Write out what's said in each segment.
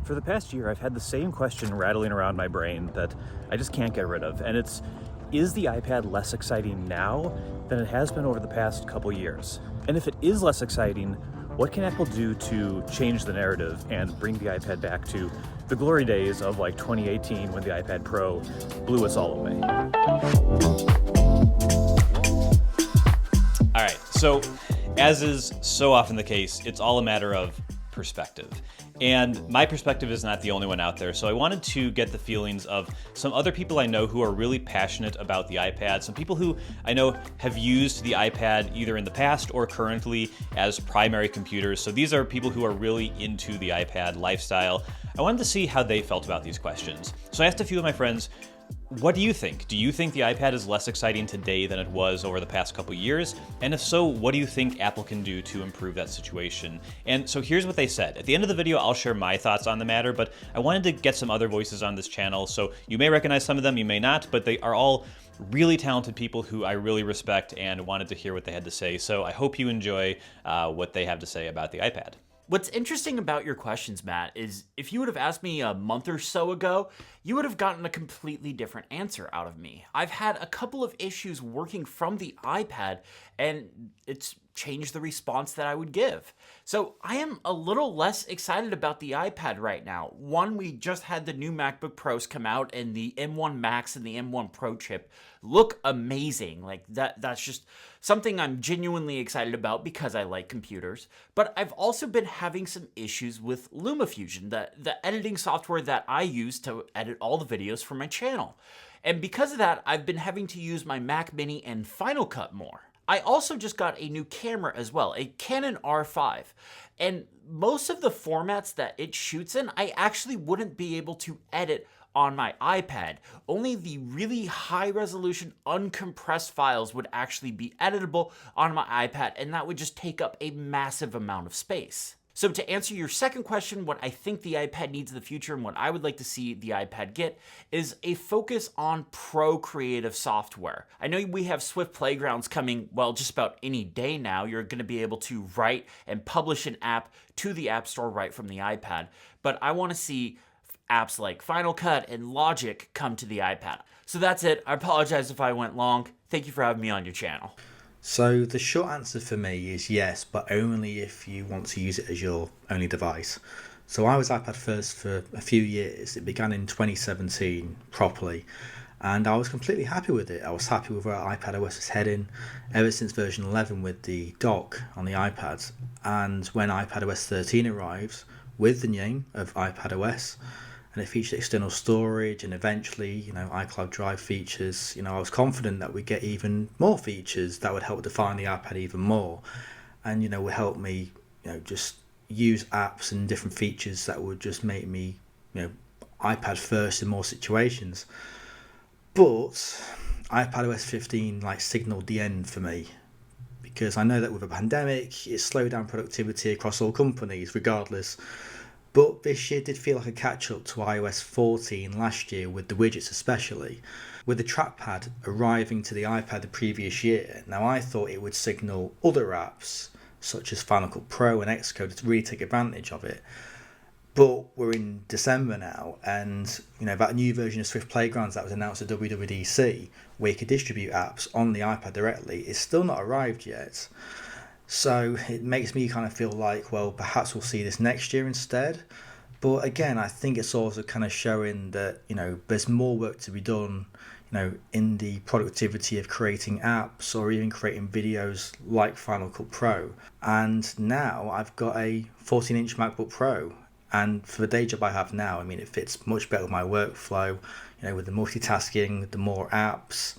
For the past year, I've had the same question rattling around my brain that I just can't get rid of, and it's, is the iPad less exciting now than it has been over the past couple years? And if it is less exciting, what can Apple do to change the narrative and bring the iPad back to the glory days of like 2018 when the iPad Pro blew us all away? All right, so as is so often the case, it's all a matter of perspective. And my perspective is not the only one out there, so I wanted to get the feelings of some other people I know who are really passionate about the iPad, some people who I know have used the iPad either in the past or currently as primary computers. So these are people who are really into the iPad lifestyle. I wanted to see how they felt about these questions. So I asked a few of my friends, what do you think? Do you think the iPad is less exciting today than it was over the past couple years? And if so, what do you think Apple can do to improve that situation? And so here's what they said. At the end of the video, I'll share my thoughts on the matter, but I wanted to get some other voices on this channel. So you may recognize some of them, you may not, but they are all really talented people who I really respect and wanted to hear what they had to say. So I hope you enjoy what they have to say about the iPad. What's interesting about your questions, Matt, is if you would have asked me a month or so ago, you would have gotten a completely different answer out of me. I've had a couple of issues working from the iPad, and it's changed the response that I would give. So I am a little less excited about the iPad right now. One, we just had the new MacBook Pros come out, and the M1 Max and the M1 Pro chip look amazing. Like that's just something I'm genuinely excited about because I like computers. But I've also been having some issues with LumaFusion, the editing software that I use to edit all the videos for my channel. And because of that, I've been having to use my Mac Mini and Final Cut more. I also just got a new camera as well, a Canon R5. And most of the formats that it shoots in, I actually wouldn't be able to edit on my iPad. Only the really high resolution uncompressed files would actually be editable on my iPad, and that would just take up a massive amount of space. So to answer your second question, what I think the iPad needs in the future and what I would like to see the iPad get is a focus on pro creative software. I know we have Swift Playgrounds coming, well, just about any day now. You're going to be able to write and publish an app to the App Store right from the iPad. But I want to see apps like Final Cut and Logic come to the iPad. So that's it. I apologize if I went long. Thank you for having me on your channel. So the short answer for me is yes, but only if you want to use it as your only device. So I was iPad first for a few years. It began in 2017 properly, and I was completely happy with it. I was happy with where iPadOS is heading ever since version 11 with the dock on the iPad. And when iPadOS 13 arrives with the name of iPadOS, and it featured external storage and eventually, iCloud Drive features, I was confident that we'd get even more features that would help define the iPad even more. And, would help me, just use apps and different features that would just make me, iPad first in more situations. But iPadOS 15 signaled the end for me, because I know that with a pandemic, it slowed down productivity across all companies regardless. But this year did feel like a catch-up to iOS 14 last year with the widgets especially. With the trackpad arriving to the iPad the previous year, now I thought it would signal other apps such as Final Cut Pro and Xcode to really take advantage of it. But we're in December now, and that new version of Swift Playgrounds that was announced at WWDC, where you could distribute apps on the iPad directly, is still not arrived yet. So it makes me kind of feel like, well, perhaps we'll see this next year instead. But again, I think it's also kind of showing that, there's more work to be done, in the productivity of creating apps or even creating videos like Final Cut Pro. And now I've got a 14-inch MacBook Pro. And for the day job I have now, it fits much better with my workflow, with the multitasking, the more apps,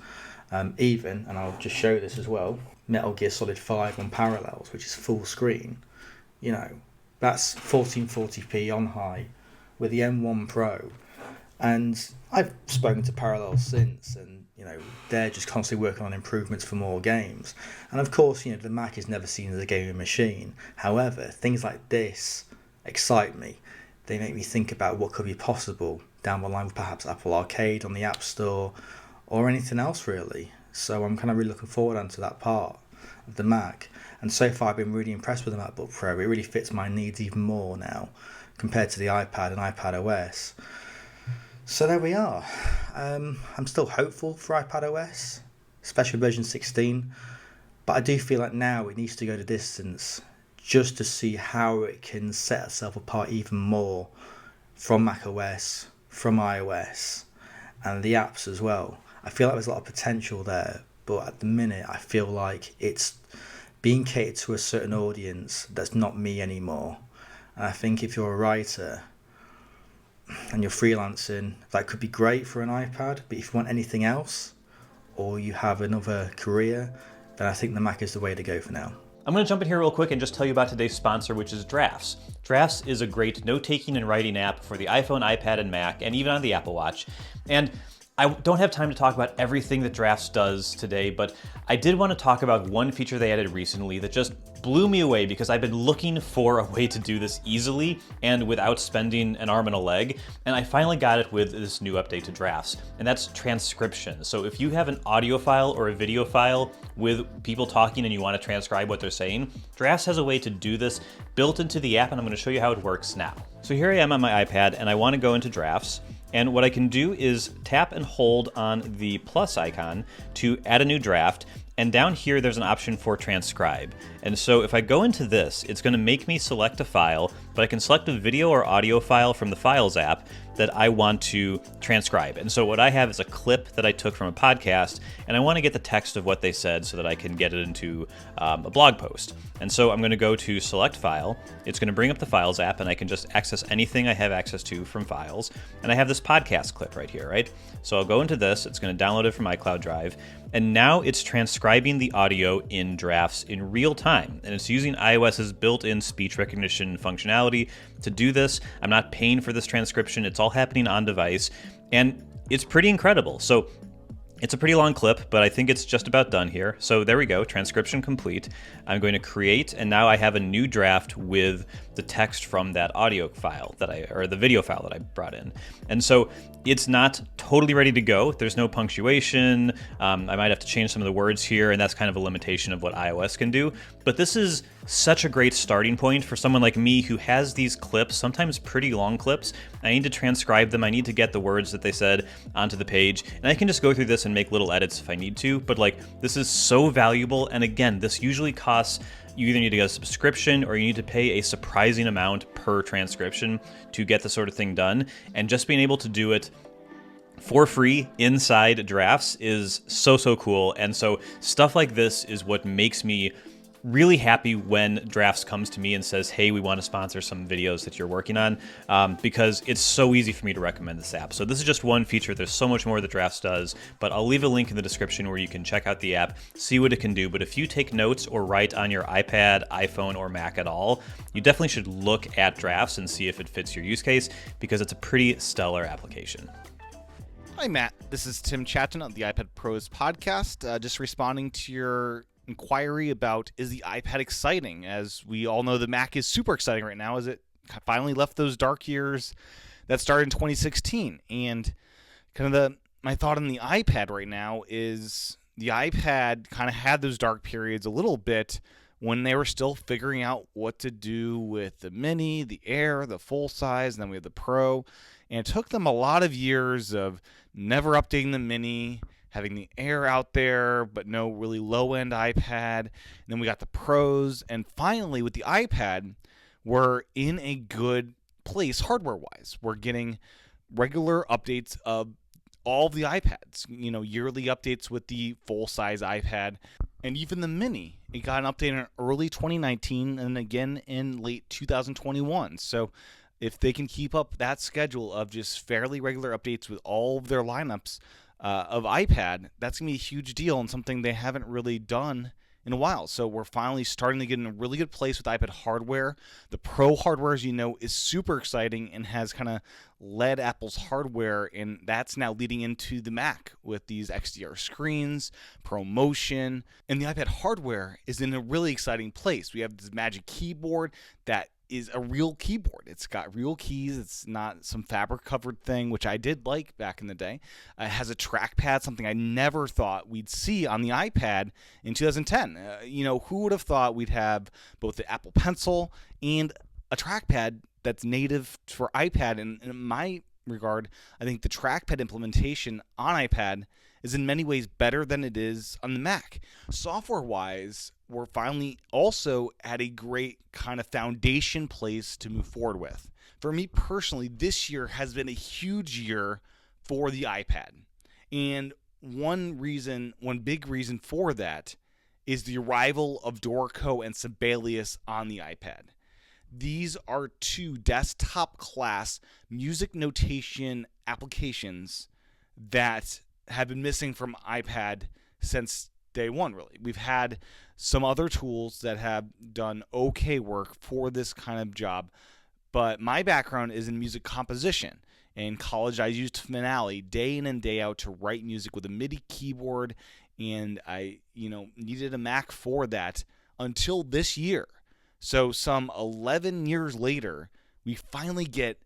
even, and I'll just show this as well, Metal Gear Solid 5 on Parallels, which is full screen. That's 1440p on high with the M1 Pro. And I've spoken to Parallels since, and they're just constantly working on improvements for more games. And of course, the Mac is never seen as a gaming machine. However, things like this excite me. They make me think about what could be possible down the line with perhaps Apple Arcade on the App Store or anything else really. So I'm kind of really looking forward onto that part of the Mac. And so far I've been really impressed with the MacBook Pro. It really fits my needs even more now, compared to the iPad and iPad OS. So there we are. I'm still hopeful for iPad OS, especially version 16, but I do feel like now it needs to go the distance just to see how it can set itself apart even more from macOS, from iOS, and the apps as well. I feel like there's a lot of potential there, but at the minute I feel like it's being catered to a certain audience that's not me anymore. And I think if you're a writer and you're freelancing, that could be great for an iPad, but if you want anything else, or you have another career, then I think the Mac is the way to go for now. I'm going to jump in here real quick and just tell you about today's sponsor, which is Drafts. Drafts is a great note-taking and writing app for the iPhone, iPad, and Mac, and even on the Apple Watch. And I don't have time to talk about everything that Drafts does today, but I did want to talk about one feature they added recently that just blew me away because I've been looking for a way to do this easily and without spending an arm and a leg, and I finally got it with this new update to Drafts, and that's transcription. So if you have an audio file or a video file with people talking and you want to transcribe what they're saying, Drafts has a way to do this built into the app, and I'm going to show you how it works now. So here I am on my iPad, and I want to go into Drafts. And what I can do is tap and hold on the plus icon to add a new draft. And down here, there's an option for transcribe. And so if I go into this, it's going to make me select a file, but I can select a video or audio file from the Files app that I want to transcribe. And so what I have is a clip that I took from a podcast, and I want to get the text of what they said so that I can get it into a blog post. And so I'm going to go to Select File. It's going to bring up the Files app, and I can just access anything I have access to from Files. And I have this podcast clip right here, right? So I'll go into this. It's going to download it from iCloud Drive. And now it's transcribing the audio in Drafts in real time. And it's using iOS's built-in speech recognition functionality to do this. I'm not paying for this transcription. It's all happening on device. And it's pretty incredible. So it's a pretty long clip, but I think it's just about done here. So there we go, transcription complete. I'm going to create, and now I have a new draft with the text from that audio file or the video file that I brought in. And so it's not totally ready to go. There's no punctuation. I might have to change some of the words here, and that's kind of a limitation of what iOS can do. But this is such a great starting point for someone like me who has these clips, sometimes pretty long clips. I need to transcribe them. I need to get the words that they said onto the page, and I can just go through this and make little edits if I need to. But like, this is so valuable. And again, this usually costs, you either need to get a subscription or you need to pay a surprising amount per transcription to get the sort of thing done. And just being able to do it for free inside Drafts is so cool. And so stuff like this is what makes me really happy when Drafts comes to me and says, hey, we want to sponsor some videos that you're working on, because it's so easy for me to recommend this app. So this is just one feature. There's so much more that Drafts does, but I'll leave a link in the description where you can check out the app, see what it can do. But if you take notes or write on your iPad, iPhone, or Mac at all, you definitely should look at Drafts and see if it fits your use case, because it's a pretty stellar application. Hi, Matt. This is Tim Chaten on the iPad Pros podcast. Just responding to your inquiry about, is the iPad exciting? As we all know, the Mac is super exciting right now, as it finally left those dark years that started in 2016. And kind of my thought on the iPad right now is the iPad kind of had those dark periods a little bit when they were still figuring out what to do with the Mini, the Air, the full size, and then we have the Pro. And it took them a lot of years of never updating the Mini, having the Air out there, but no really low-end iPad. And then we got the Pros. And finally, with the iPad, we're in a good place hardware-wise. We're getting regular updates of all of the iPads, yearly updates with the full-size iPad. And even the Mini, it got an update in early 2019 and again in late 2021. So if they can keep up that schedule of just fairly regular updates with all of their lineups of iPad, that's going to be a huge deal and something they haven't really done in a while. So we're finally starting to get in a really good place with iPad hardware. The Pro hardware, as you know, is super exciting and has kind of led Apple's hardware, and that's now leading into the Mac with these XDR screens, ProMotion, and the iPad hardware is in a really exciting place. We have this Magic Keyboard that is a real keyboard. It's got real keys. It's not some fabric covered thing, which I did like back in the day. It has a trackpad, something I never thought we'd see on the iPad in 2010. Who would have thought we'd have both the Apple Pencil and a trackpad that's native for iPad. And in my regard, I think the trackpad implementation on iPad is in many ways better than it is on the Mac. Software-wise, we're finally also at a great kind of foundation place to move forward with. For me personally, this year has been a huge year for the iPad. And one big reason for that is the arrival of Dorico and Sibelius on the iPad. These are two desktop class music notation applications that have been missing from iPad since day one, really. We've had some other tools that have done okay work for this kind of job, but my background is in music composition. In college, I used Finale day in and day out to write music with a MIDI keyboard, and I, needed a Mac for that until this year. So some 11 years later, we finally get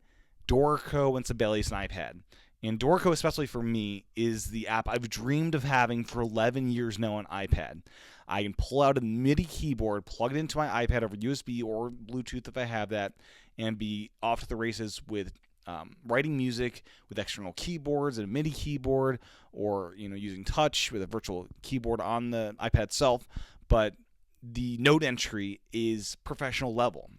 Dorico and Sibelius on iPad. And Dorico, especially for me, is the app I've dreamed of having for 11 years now on iPad. I can pull out a MIDI keyboard, plug it into my iPad over USB or Bluetooth if I have that, and be off to the races with writing music with external keyboards and a MIDI keyboard, or using touch with a virtual keyboard on the iPad itself. But the note entry is professional level.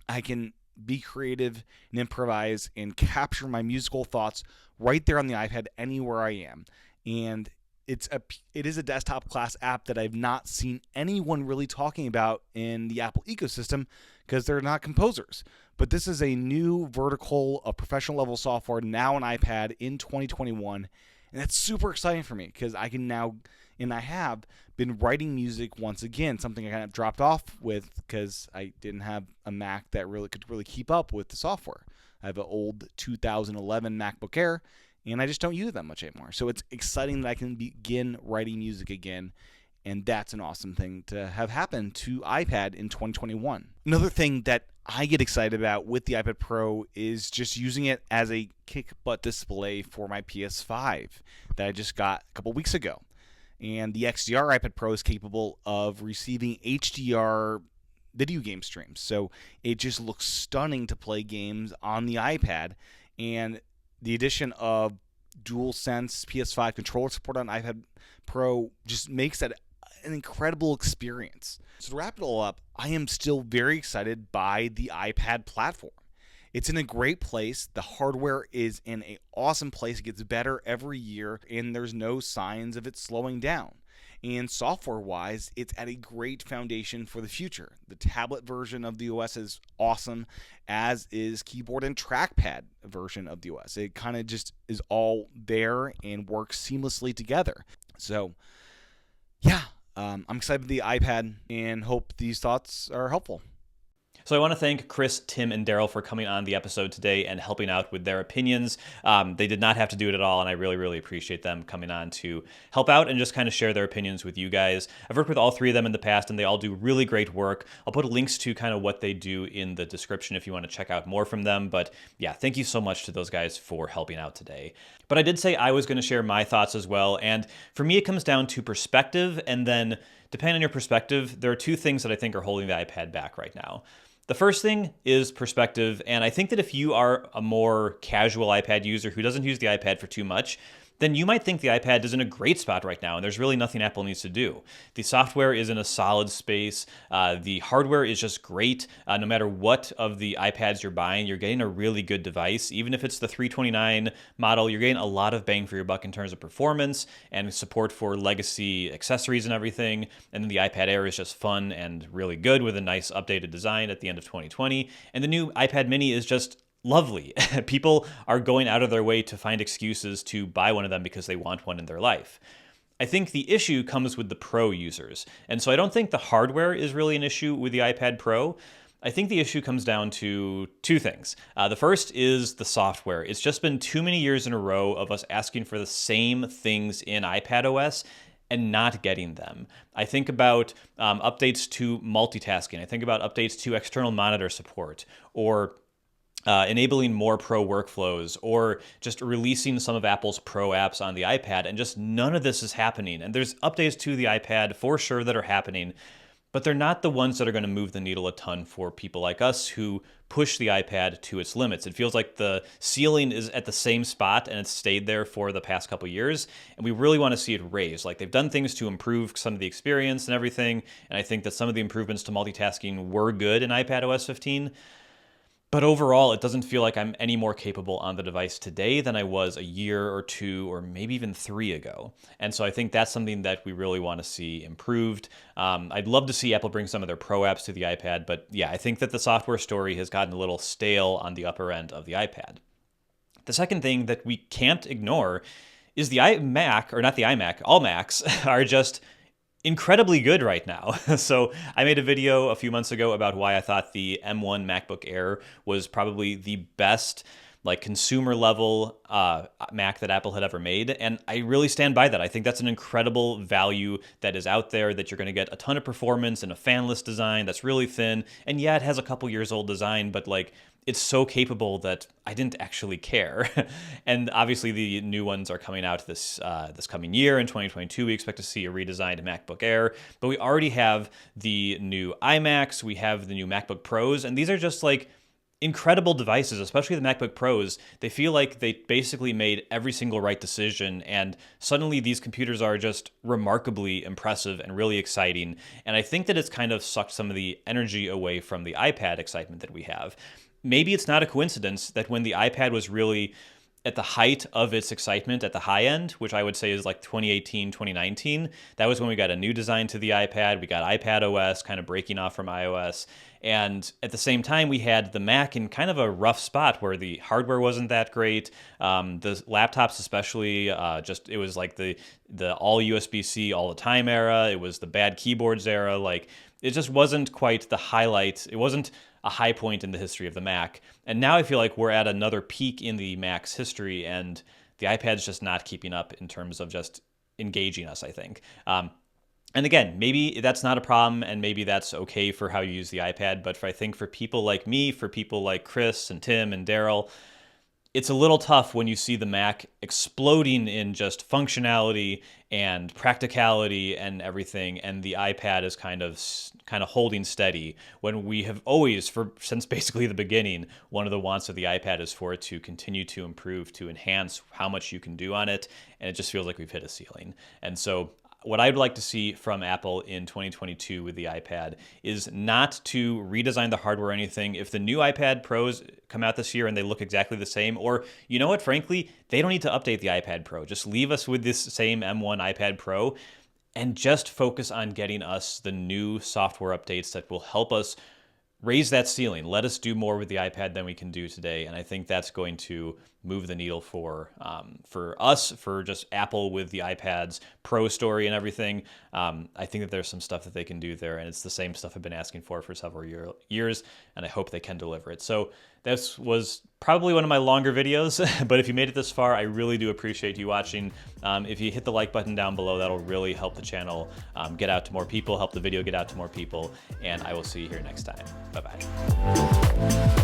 I can be creative and improvise and capture my musical thoughts right there on the iPad anywhere I am. And it is a desktop class app that I've not seen anyone really talking about in the Apple ecosystem because they're not composers. But this is a new vertical of professional level software now on iPad in 2021. And that's super exciting for me because I can now, and I have been writing music once again, something I kind of dropped off with because I didn't have a Mac that could really keep up with the software. I have an old 2011 MacBook Air, and I just don't use it that much anymore. So it's exciting that I can begin writing music again, and that's an awesome thing to have happen to iPad in 2021. Another thing that I get excited about with the iPad Pro is just using it as a kick-butt display for my PS5 that I just got a couple weeks ago. And the XDR iPad Pro is capable of receiving HDR video game streams. So it just looks stunning to play games on the iPad. And the addition of DualSense PS5 controller support on iPad Pro just makes that an incredible experience. So to wrap it all up, I am still very excited by the iPad platform. It's in a great place. The hardware is in an awesome place. It gets better every year, and there's no signs of it slowing down. And software-wise, it's at a great foundation for the future. The tablet version of the OS is awesome, as is keyboard and trackpad version of the OS. It kind of just is all there and works seamlessly together. So, yeah, I'm excited for the iPad and hope these thoughts are helpful. So I want to thank Chris, Tim, and Daryl for coming on the episode today and helping out with their opinions. They did not have to do it at all, and I really, really appreciate them coming on to help out and just kind of share their opinions with you guys. I've worked with all three of them in the past, and they all do really great work. I'll put links to kind of what they do in the description if you want to check out more from them. But yeah, thank you so much to those guys for helping out today. But I did say I was going to share my thoughts as well, and for me it comes down to perspective, and then depending on your perspective, there are two things that I think are holding the iPad back right now. The first thing is perspective, and I think that if you are a more casual iPad user who doesn't use the iPad for too much, then you might think the iPad is in a great spot right now, and there's really nothing Apple needs to do. The software is in a solid space. The hardware is just great. No matter what of the iPads you're buying, you're getting a really good device. Even if it's the $329 model, you're getting a lot of bang for your buck in terms of performance and support for legacy accessories and everything. And then the iPad Air is just fun and really good with a nice updated design at the end of 2020. And the new iPad mini is just lovely. People are going out of their way to find excuses to buy one of them because they want one in their life. I think the issue comes with the Pro users. And so I don't think the hardware is really an issue with the iPad Pro. I think the issue comes down to two things. The first is the software. It's just been too many years in a row of us asking for the same things in iPad OS and not getting them. I think about updates to multitasking. I think about updates to external monitor support, or enabling more Pro workflows, or just releasing some of Apple's Pro apps on the iPad, and just none of this is happening. And there's updates to the iPad for sure that are happening, but they're not the ones that are going to move the needle a ton for people like us who push the iPad to its limits. It feels like the ceiling is at the same spot and it's stayed there for the past couple years, and we really want to see it raised. Like, they've done things to improve some of the experience and everything, and I think that some of the improvements to multitasking were good in iPad OS 15. But overall, it doesn't feel like I'm any more capable on the device today than I was a year or two or maybe even 3 ago. And so I think that's something that we really want to see improved. I'd love to see Apple bring some of their Pro apps to the iPad, but yeah, I think that the software story has gotten a little stale on the upper end of the iPad. The second thing that we can't ignore is the iMac, or not the iMac, all Macs are just incredibly good right now. So I made a video a few months ago about why I thought the M1 MacBook Air was probably the best like consumer level Mac that Apple had ever made. And I really stand by that. I think that's an incredible value that is out there, that you're going to get a ton of performance in a fanless design that's really thin. And yeah, it has a couple years old design, but like, it's so capable that I didn't actually care. And obviously the new ones are coming out this coming year. In 2022, we expect to see a redesigned MacBook Air, but we already have the new iMacs, we have the new MacBook Pros, and these are just like incredible devices, especially the MacBook Pros. They feel like they basically made every single right decision, and suddenly these computers are just remarkably impressive and really exciting. And I think that it's kind of sucked some of the energy away from the iPad excitement that we have. Maybe it's not a coincidence that when the iPad was really at the height of its excitement at the high end, which I would say is like 2018, 2019, that was when we got a new design to the iPad. We got iPad OS kind of breaking off from iOS. And at the same time, we had the Mac in kind of a rough spot where the hardware wasn't that great. The laptops especially, it was like the all USB-C all the time era. It was the bad keyboards era. Like, it just wasn't quite the highlight. It wasn't a high point in the history of the Mac. And now I feel like we're at another peak in the Mac's history, and the iPad's just not keeping up in terms of just engaging us, I think. And again, maybe that's not a problem, and maybe that's okay for how you use the iPad, but I think for people like me, for people like Chris and Tim and Daryl, it's a little tough when you see the Mac exploding in just functionality and practicality and everything, and the iPad is kind of holding steady, when we have always, since basically the beginning, one of the wants of the iPad is for it to continue to improve, to enhance how much you can do on it, and it just feels like we've hit a ceiling. And so what I'd like to see from Apple in 2022 with the iPad is not to redesign the hardware or anything. If the new iPad Pros come out this year and they look exactly the same, or you know what, frankly, they don't need to update the iPad Pro. Just leave us with this same M1 iPad Pro and just focus on getting us the new software updates that will help us raise that ceiling. Let us do more with the iPad than we can do today, and I think that's going to move the needle for us, for just Apple with the iPad's Pro story and everything. I think that there's some stuff that they can do there, and it's the same stuff I've been asking for several years, and I hope they can deliver it. So this was probably one of my longer videos, but if you made it this far, I really do appreciate you watching. If you hit the like button down below, that'll really help the channel get out to more people, help the video get out to more people, and I will see you here next time. Bye-bye.